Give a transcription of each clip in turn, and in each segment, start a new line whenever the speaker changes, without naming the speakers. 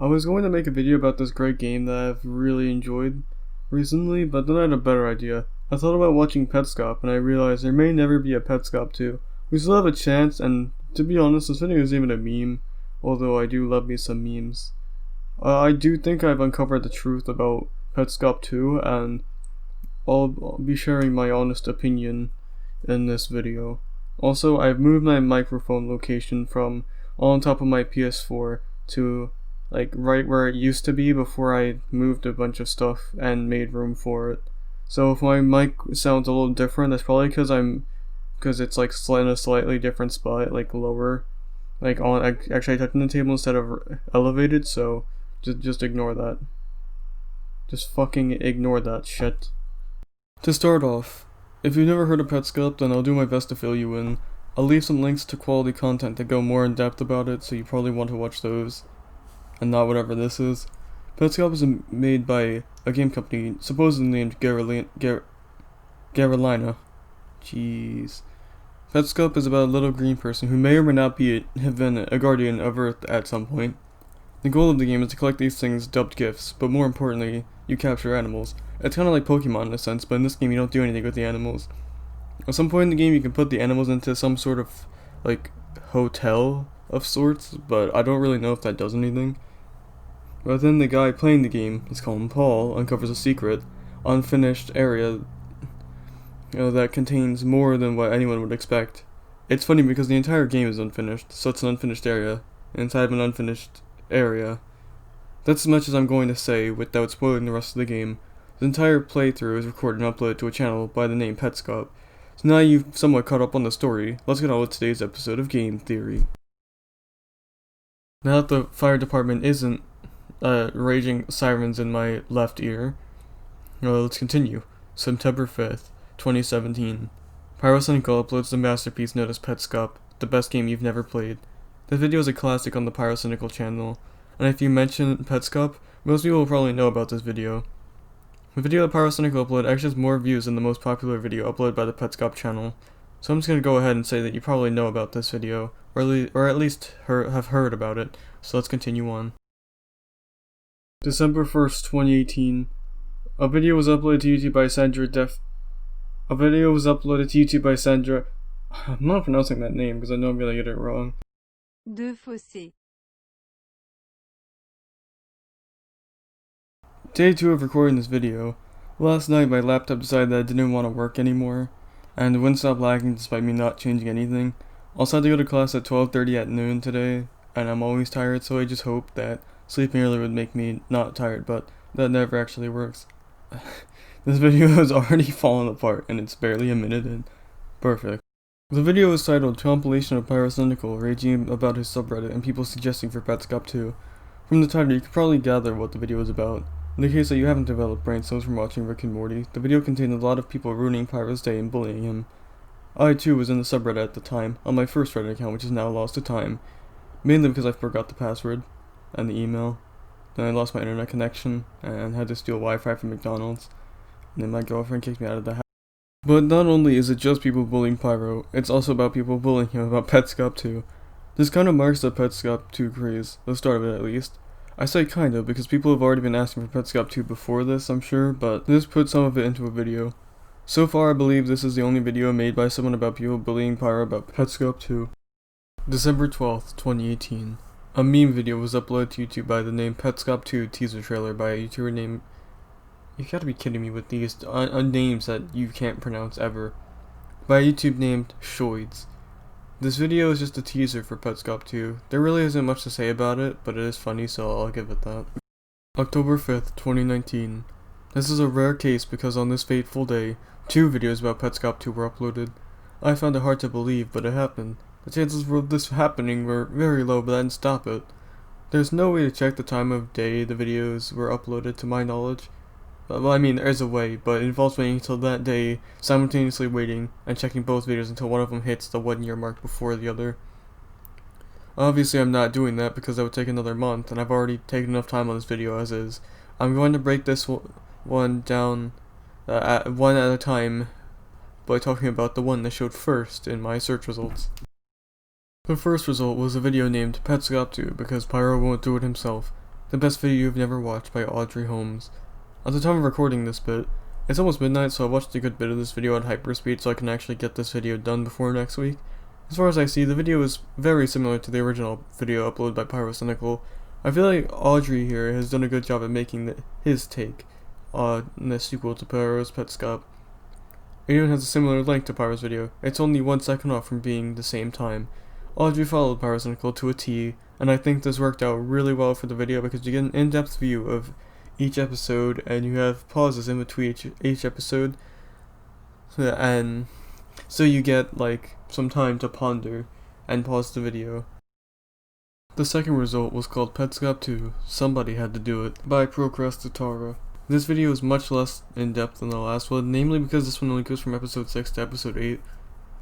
I was going to make a video about this great game that I've really enjoyed recently, but then I had a better idea. I thought about watching Petscop, and I realized there may never be a Petscop 2. We still have a chance, and to be honest, this video is even a meme, although I do love me some memes. I do think I've uncovered the truth about Petscop 2, and I'll be sharing my honest opinion in this video. Also, I've moved my microphone location from on top of my PS4 to like right where it used to be before I moved a bunch of stuff and made room for it. So if my mic sounds a little different, that's probably because it's like in a slightly different spot, like lower, like on actually touching the table instead of elevated. So just ignore that. Just fucking ignore that shit. To start off, if you've never heard of Petscop, then I'll do my best to fill you in. I'll leave some links to quality content that go more in depth about it, so you probably want to watch those, and not whatever this is. Petscop is made by a game company supposedly named Garalina. Jeez. Petscop is about a little green person who may or may not have been a guardian of Earth at some point. The goal of the game is to collect these things dubbed gifts, but more importantly, you capture animals. It's kind of like Pokemon in a sense, but in this game you don't do anything with the animals. At some point in the game you can put the animals into some sort of, like, hotel of sorts, but I don't really know if that does anything. But then the guy playing the game, let's call him Paul, uncovers a secret, unfinished area that contains more than what anyone would expect. It's funny because the entire game is unfinished, so it's an unfinished area, inside of an unfinished area. That's as much as I'm going to say without spoiling the rest of the game. The entire playthrough is recorded and uploaded to a channel by the name Petscop. So now you've somewhat caught up on the story, let's get on with today's episode of Game Theory. Now that the fire department isn't raging sirens in my left ear, let's continue. September 5th, 2017. Pyrocynical uploads the masterpiece known as Petscop, the best game you've never played. The video is a classic on the Pyrocynical channel, and if you mention Petscop, most people will probably know about this video. The video that Pyrocynical uploaded actually has more views than the most popular video uploaded by the Petscop channel, so I'm just going to go ahead and say that you probably know about this video, or at least have heard about it, so let's continue on. December 1st, 2018. A video was uploaded to YouTube by Sandra. I'm not pronouncing that name because I know I'm going to get it wrong.
De Fossé.
Day 2 of recording this video. Last night my laptop decided that it didn't want to work anymore, and it wouldn't stop lagging despite me not changing anything. I also had to go to class at 12:30 at noon today, and I'm always tired, so I just hoped that sleeping early would make me not tired, but that never actually works. This video has already fallen apart, and it's barely a minute in. Perfect. The video is titled Compilation of Pyrocynical, raging about his subreddit and people suggesting for Petscop 2. From the title you can probably gather what the video is about. In the case that you haven't developed brain cells from watching Rick and Morty, the video contained a lot of people ruining Pyro's day and bullying him. I too was in the subreddit at the time, on my first Reddit account which is now lost to time, mainly because I forgot the password and the email. Then I lost my internet connection and had to steal Wi-Fi from McDonald's, and then my girlfriend kicked me out of the house. But not only is it just people bullying Pyro, it's also about people bullying him about Petscop 2. This kind of marks the Petscop 2 craze, the start of it at least. I say kind of because people have already been asking for Petscop 2 before this, I'm sure, but this put some of it into a video. So far I believe this is the only video made by someone about people bullying Pyro about Petscop 2. December 12th, 2018. A meme video was uploaded to YouTube by the name Petscop 2 teaser trailer by a YouTuber named... You gotta be kidding me with these names that you can't pronounce ever. By a YouTube named Shoids. This video is just a teaser for Petscop 2. There really isn't much to say about it, but it is funny, so I'll give it that. October 5th, 2019. This is a rare case because on this fateful day, 2 videos about Petscop 2 were uploaded. I found it hard to believe, but it happened. The chances of this happening were very low, but I didn't stop it. There's no way to check the time of day the videos were uploaded to my knowledge. Well, I mean, there is a way, but it involves waiting until that day, simultaneously waiting, and checking both videos until one of them hits the 1 year mark before the other. Obviously I'm not doing that because that would take another month, and I've already taken enough time on this video as is. I'm going to break this one down one at a time by talking about the one that showed first in my search results. The first result was a video named Petscop 2 because Pyro won't do it himself. The Best Video You've Never Watched by Audrey Holmes. At the time of recording this bit, it's almost midnight, so I watched a good bit of this video at hyperspeed so I can actually get this video done before next week. As far as I see, the video is very similar to the original video uploaded by Pyrocynical. I feel like Audrey here has done a good job at making his take on the sequel to Pyro's Petscop. It even has a similar length to Pyro's video. It's only 1 second off from being the same time. Audrey followed Pyrocynical to a T, and I think this worked out really well for the video because you get an in-depth view of each episode and you have pauses in between each episode, and so you get like some time to ponder and pause the video. The second result was called Petscop 2, Somebody Had to Do It, by Procrastinatara. This video is much less in-depth than the last one, namely because this one only goes from episode 6 to episode 8.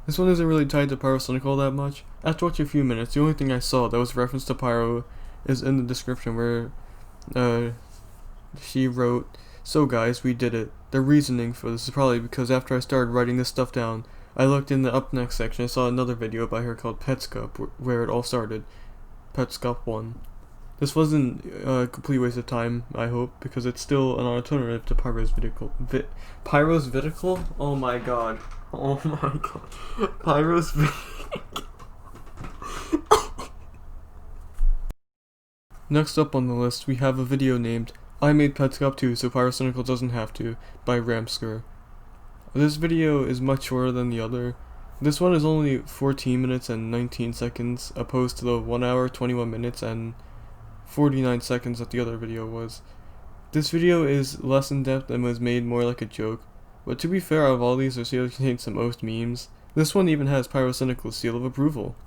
This one isn't really tied to Pyrocynical that much. After watching a few minutes, the only thing I saw that was reference to Pyro is in the description where she wrote, "So guys, we did it. The reasoning for this is probably because after I started writing this stuff down, I looked in the up next section and saw another video by her called Petscop, where it all started. Petscop 1. This wasn't a complete waste of time, I hope, because it's still an alternative to Pyro's Vitical. Pyro's Vitical? Oh my god. Oh my god. Pyro's Vitical. Next up on the list, we have a video named I Made Petscop 2 so Pyrocynical Doesn't Have To by Ramsker. This video is much shorter than the other. This one is only 14 minutes and 19 seconds, opposed to the 1 hour, 21 minutes, and 49 seconds that the other video was. This video is less in depth and was made more like a joke, but to be fair, out of all these, this video contains the most memes. This one even has Pyrocynical's seal of approval.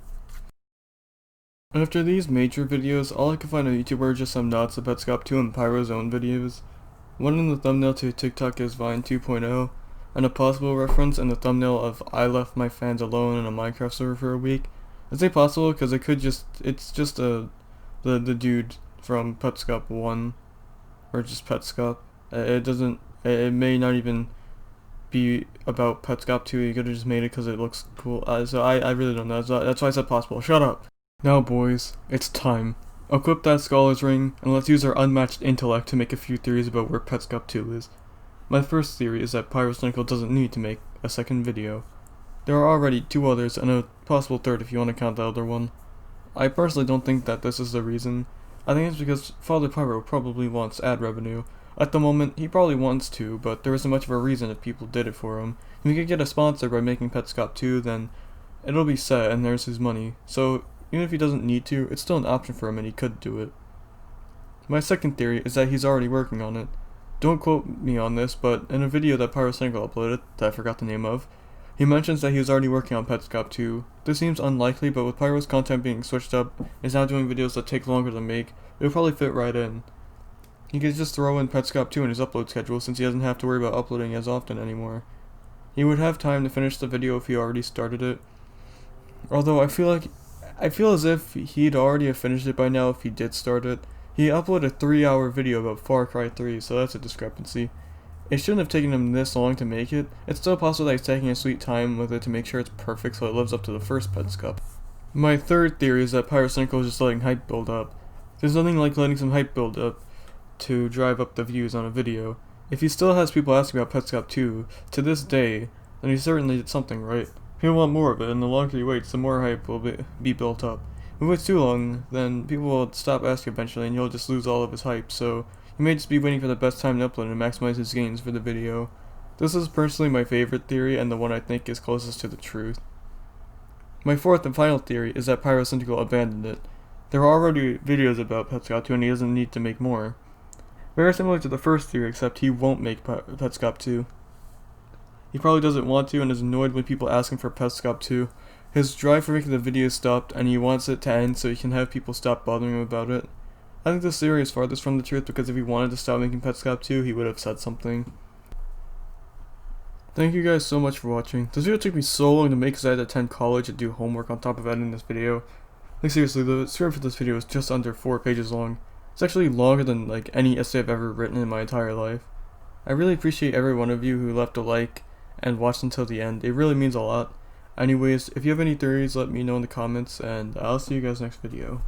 After these major videos, all I could find on YouTube were just some nods to Petscop 2 and Pyro's own videos. One in the thumbnail to TikTok is Vine 2.0, and a possible reference in the thumbnail of I left my fans alone in a Minecraft server for a week. I say possible because it's just the dude from Petscop 1, or just Petscop. It may not even be about Petscop 2, you could have just made it because it looks cool. So I really don't know, that's why I said possible. Shut up! Now boys, it's time. Equip that scholar's ring, and let's use our unmatched intellect to make a few theories about where Petscop 2 is. My first theory is that Pyrocynical doesn't need to make a second video. There are already 2 others, and a possible third if you want to count the other one. I personally don't think that this is the reason. I think it's because Father Pyro probably wants ad revenue. At the moment, he probably wants to, but there isn't much of a reason if people did it for him. If he could get a sponsor by making Petscop 2, then it'll be set and there's his money. So even if he doesn't need to, it's still an option for him and he could do it. My second theory is that he's already working on it. Don't quote me on this, but in a video that Pyrocynical uploaded, that I forgot the name of, he mentions that he was already working on Petscop 2. This seems unlikely, but with Pyro's content being switched up, and he's now doing videos that take longer to make, it would probably fit right in. He could just throw in Petscop 2 in his upload schedule since he doesn't have to worry about uploading as often anymore. He would have time to finish the video if he already started it. Although I feel as if he'd already have finished it by now if he did start it. He uploaded a 3-hour video about Far Cry 3, so that's a discrepancy. It shouldn't have taken him this long to make it. It's still possible that he's taking a sweet time with it to make sure it's perfect so it lives up to the first Petscop. My third theory is that Pyrocynical is just letting hype build up. There's nothing like letting some hype build up to drive up the views on a video. If he still has people asking about Petscop 2 to this day, then he certainly did something right. He'll want more of it, and the longer he waits, the more hype will be built up. If he waits too long, then people will stop asking eventually and he'll just lose all of his hype, so he may just be waiting for the best time to upload and maximize his gains for the video. This is personally my favorite theory and the one I think is closest to the truth. My fourth and final theory is that Pyrocynical abandoned it. There are already videos about Petscop 2 and he doesn't need to make more. Very similar to the first theory, except he won't make Petscop 2. He probably doesn't want to and is annoyed when people ask him for Petscop 2. His drive for making the video stopped and he wants it to end so he can have people stop bothering him about it. I think this theory is farthest from the truth because if he wanted to stop making Petscop 2, he would have said something. Thank you guys so much for watching. This video took me so long to make because I had to attend college and do homework on top of editing this video. Like seriously, the script for this video is just under 4 pages long. It's actually longer than like any essay I've ever written in my entire life. I really appreciate every one of you who left a like and watched until the end. It really means a lot. Anyways, if you have any theories, let me know in the comments, and I'll see you guys next video.